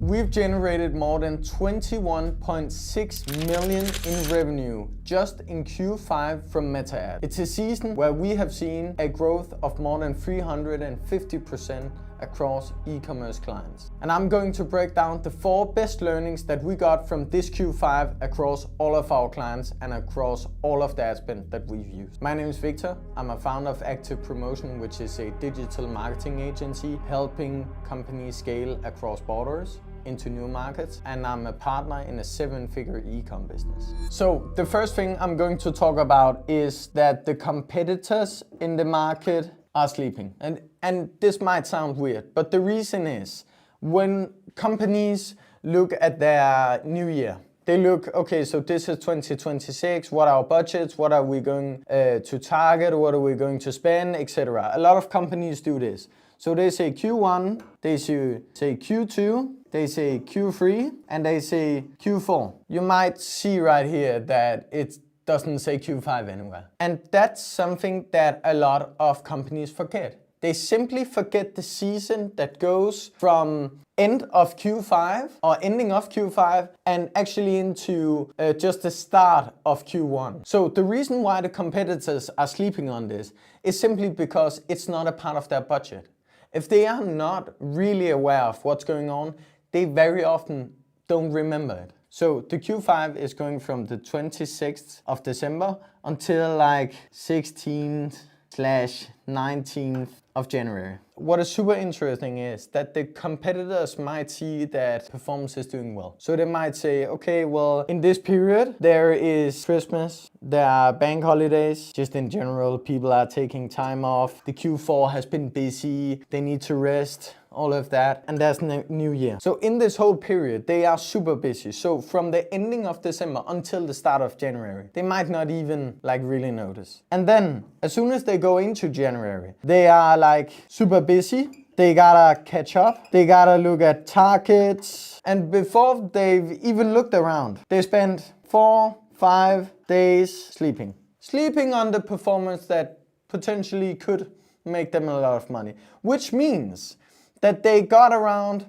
We've generated more than 21.6 million in revenue just in Q5 from Meta Ads. It's a season where we have seen a growth of more than 350% across e-commerce clients. And I'm going to break down the 4 best learnings that we got from this Q5 across all of our clients and across all of the ad spend that we've used. My name is Victor. I'm a founder of Active Promotion, which is a digital marketing agency helping companies scale across borders into new markets, and I'm a partner in a 7-figure e-com business. So the first thing I'm going to talk about is that the competitors in the market are sleeping. And this might sound weird, but the reason is when companies look at their new year, they look, okay, so this is 2026, what are our budgets, what are we going to target, what are we going to spend, etc. A lot of companies do this. So they say Q1, they say Q2, they say Q3, and they say Q4. You might see right here that it doesn't say Q5 anywhere. And that's something that a lot of companies forget. They simply forget the season that goes from end of Q5 or ending of Q5 and actually into just the start of Q1. So the reason why the competitors are sleeping on this is simply because it's not a part of their budget. If they are not really aware of what's going on, they very often don't remember it. So the Q5 is going from the 26th of December until like 16th/19th of January. What is super interesting is that the competitors might see that performance is doing well. So they might say, okay, well, in this period, there is Christmas, there are bank holidays, just in general, people are taking time off. The Q4 has been busy, they need to rest, all of that, and there's New Year. So in this whole period, they are super busy. So from the ending of December until the start of January, they might not even like really notice. And then as soon as they go into January, they are like super busy. They gotta catch up. They gotta look at targets. And before they've even looked around, they spend 4-5 days sleeping. Sleeping on the performance that potentially could make them a lot of money, which means that they got around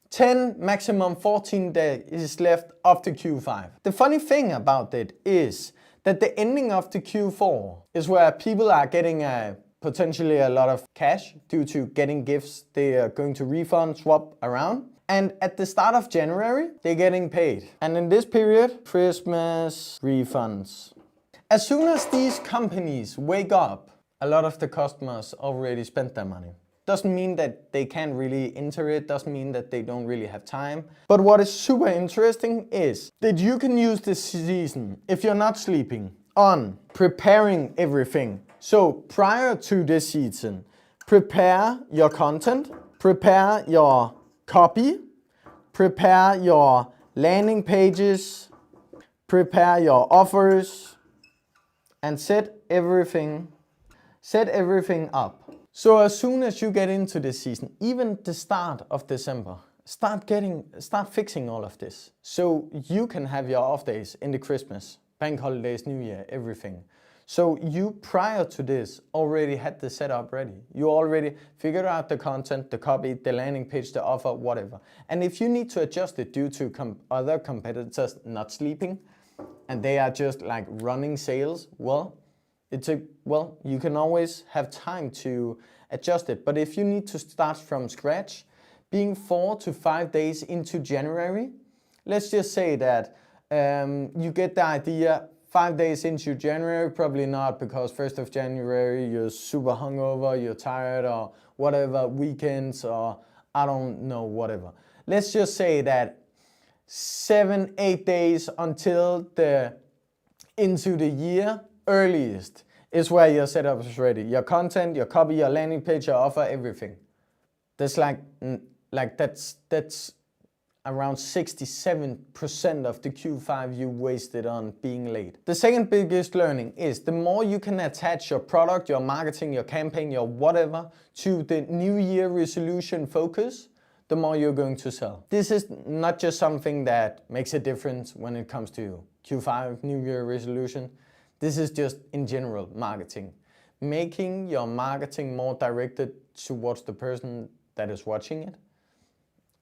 10, maximum 14 days left of the Q5. The funny thing about it is that the ending of the Q4 is where people are getting potentially a lot of cash due to getting gifts they are going to refund, swap around. And at the start of January, they're getting paid. And in this period, Christmas, refunds. As soon as these companies wake up, a lot of the customers already spent their money. Doesn't mean that they can't really enter it, doesn't mean that they don't really have time. But what is super interesting is that you can use this season, if you're not sleeping, on preparing everything. So prior to this season, prepare your content, prepare your copy, prepare your landing pages, prepare your offers, and set everything up. So as soon as you get into this season, even the start of December, start fixing all of this. So you can have your off days in the Christmas, bank holidays, New Year, everything. So you prior to this already had the setup ready. You already figured out the content, the copy, the landing page, the offer, whatever. And if you need to adjust it due to other competitors not sleeping and they are just like running sales, well, you can always have time to adjust it. But if you need to start from scratch, being 4 to 5 days into January, let's just say that you get the idea 5 days into January, probably not, because 1st of January you're super hungover, you're tired or whatever, weekends or I don't know, whatever. Let's just say that 7-8 days until into the year, earliest, is where your setup is ready. Your content, your copy, your landing page, your offer, everything. That's that's around 67% of the Q5 you wasted on being late. The second biggest learning is the more you can attach your product, your marketing, your campaign, your whatever to the New Year resolution focus, the more you're going to sell. This is not just something that makes a difference when it comes to Q5 New Year resolution. This is just in general marketing. Making your marketing more directed towards the person that is watching it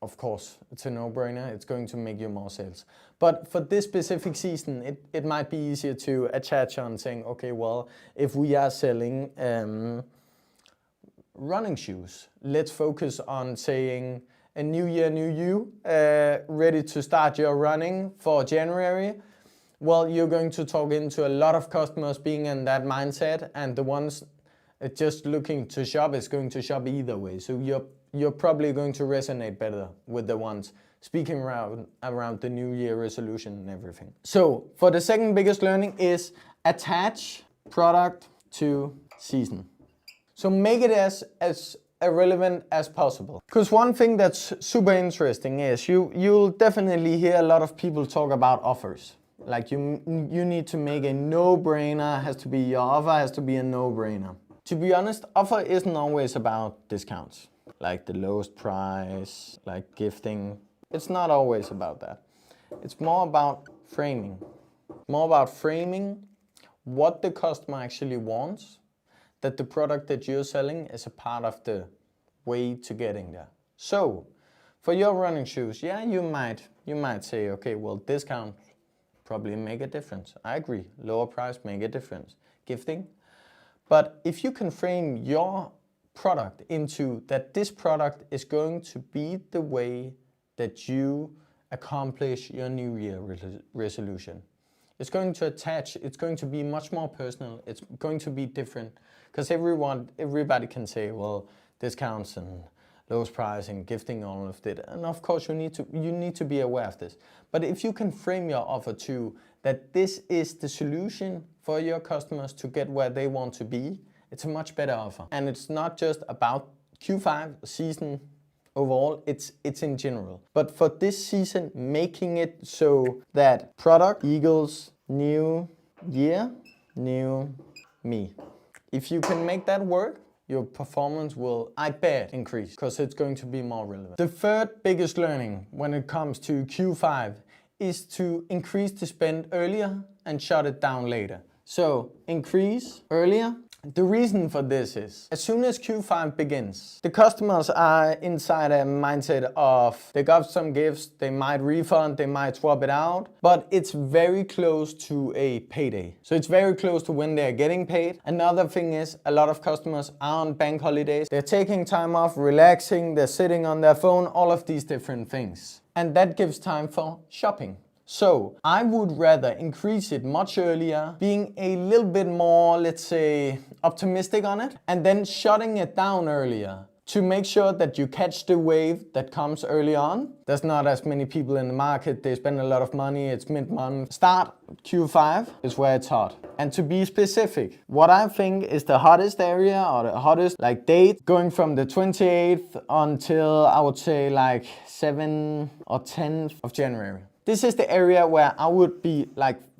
of course, it's a no-brainer. It's going to make you more sales. But for this specific season, it might be easier to attach on saying, okay, well, if we are selling running shoes, let's focus on saying a new year, new you, ready to start your running for January. Well, you're going to talk into a lot of customers being in that mindset, and the ones just looking to shop is going to shop either way. So you're probably going to resonate better with the ones speaking around the New Year resolution and everything. So for the second biggest learning is attach product to season. So make it as irrelevant as possible. Because one thing that's super interesting is you'll definitely hear a lot of people talk about offers. Like you need to make a no-brainer, has to be your offer, has to be a no-brainer. To be honest, offer isn't always about discounts, like the lowest price, like gifting. It's not always about that. It's more about framing. More about framing what the customer actually wants, that the product that you're selling is a part of the way to getting there. So, for your running shoes, yeah, you might say, okay, well, discount probably make a difference. I agree, lower price make a difference. Gifting. But if you can frame your product into that this product is going to be the way that you accomplish your New Year resolution. It's going to attach, it's going to be much more personal, it's going to be different. Because everybody can say, well, discounts and lowest price and gifting, all of that. And of course you need to be aware of this. But if you can frame your offer to that this is the solution for your customers to get where they want to be, it's a much better offer. And it's not just about Q5 season overall, it's in general. But for this season, making it so that product equals new year, new me. If you can make that work, your performance will, I bet, increase because it's going to be more relevant. The third biggest learning when it comes to Q5 is to increase the spend earlier and shut it down later. So increase earlier. The reason for this is, as soon as Q5 begins, the customers are inside a mindset of they got some gifts, they might refund, they might swap it out, but it's very close to a payday. So it's very close to when they're getting paid. Another thing is, a lot of customers are on bank holidays, they're taking time off, relaxing, they're sitting on their phone, all of these different things. And that gives time for shopping. So I would rather increase it much earlier, being a little bit more, let's say, optimistic on it, and then shutting it down earlier to make sure that you catch the wave that comes early on. There's not as many people in the market, they spend a lot of money, it's mid-month. Start Q5 is where it's hot. And to be specific, what I think is the hottest area or the hottest date going from the 28th until I would say 7th or 10th of January. This is the area where I would be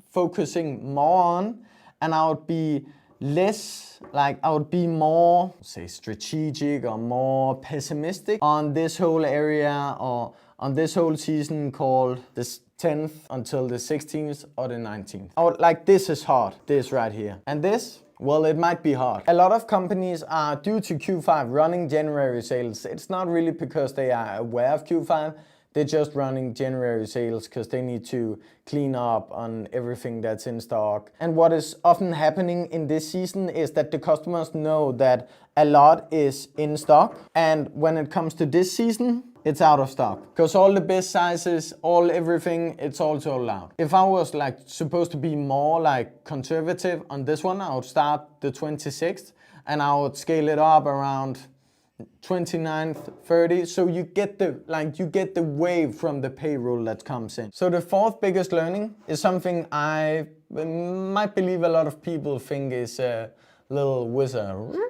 focusing more on, and I would be less, I would be more, say, strategic or more pessimistic on this whole area or on this whole season called the 10th until the 16th or the 19th. I would this is hard, this right here. And this, well, it might be hard. A lot of companies are, due to Q5, running January sales. It's not really because they are aware of Q5. They're just running January sales because they need to clean up on everything that's in stock. And what is often happening in this season is that the customers know that a lot is in stock. And when it comes to this season, it's out of stock. Because all the best sizes, everything, it's all sold out. If I was supposed to be more conservative on this one, I would start the 26th and I would scale it up around 29th, 30th, so you get the wave from the payroll that comes in. So the fourth biggest learning is something I might believe a lot of people think is a little wizard.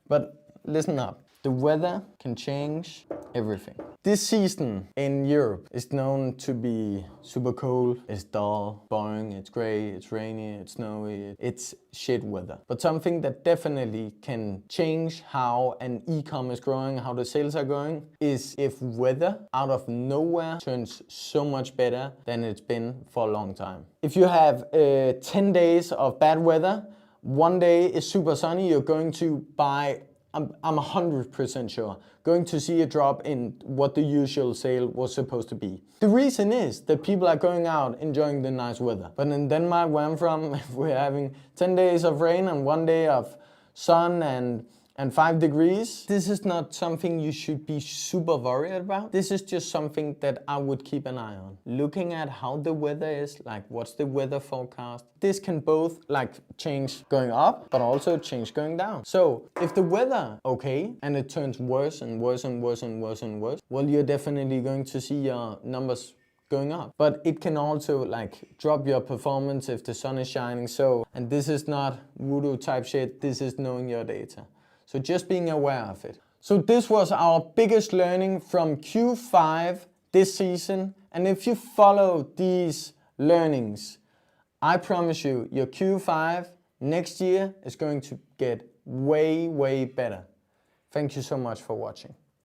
But listen up. The weather can change everything. This season in Europe is known to be super cold, it's dull, boring, it's gray, it's rainy, it's snowy, it's shit weather. But something that definitely can change how an e-com is growing, how the sales are going, is if weather out of nowhere turns so much better than it's been for a long time. If you have 10 days of bad weather, one day is super sunny, you're going to buy I'm 100% sure, going to see a drop in what the usual sale was supposed to be. The reason is that people are going out enjoying the nice weather. But in Denmark, where I'm from, if we're having 10 days of rain and 1 day of sun and 5 degrees, this is not something you should be super worried about. This is just something that I would keep an eye on. Looking at how the weather is, like what's the weather forecast. This can both like change going up, but also change going down. So if the weather okay and it turns worse and worse and worse and worse and worse, well, you're definitely going to see your numbers going up. But it can also like drop your performance if the sun is shining. So, and this is not voodoo type shit, this is knowing your data. So just being aware of it. So this was our biggest learning from Q5 this season. And if you follow these learnings, I promise you, your Q5 next year is going to get way, way better. Thank you so much for watching.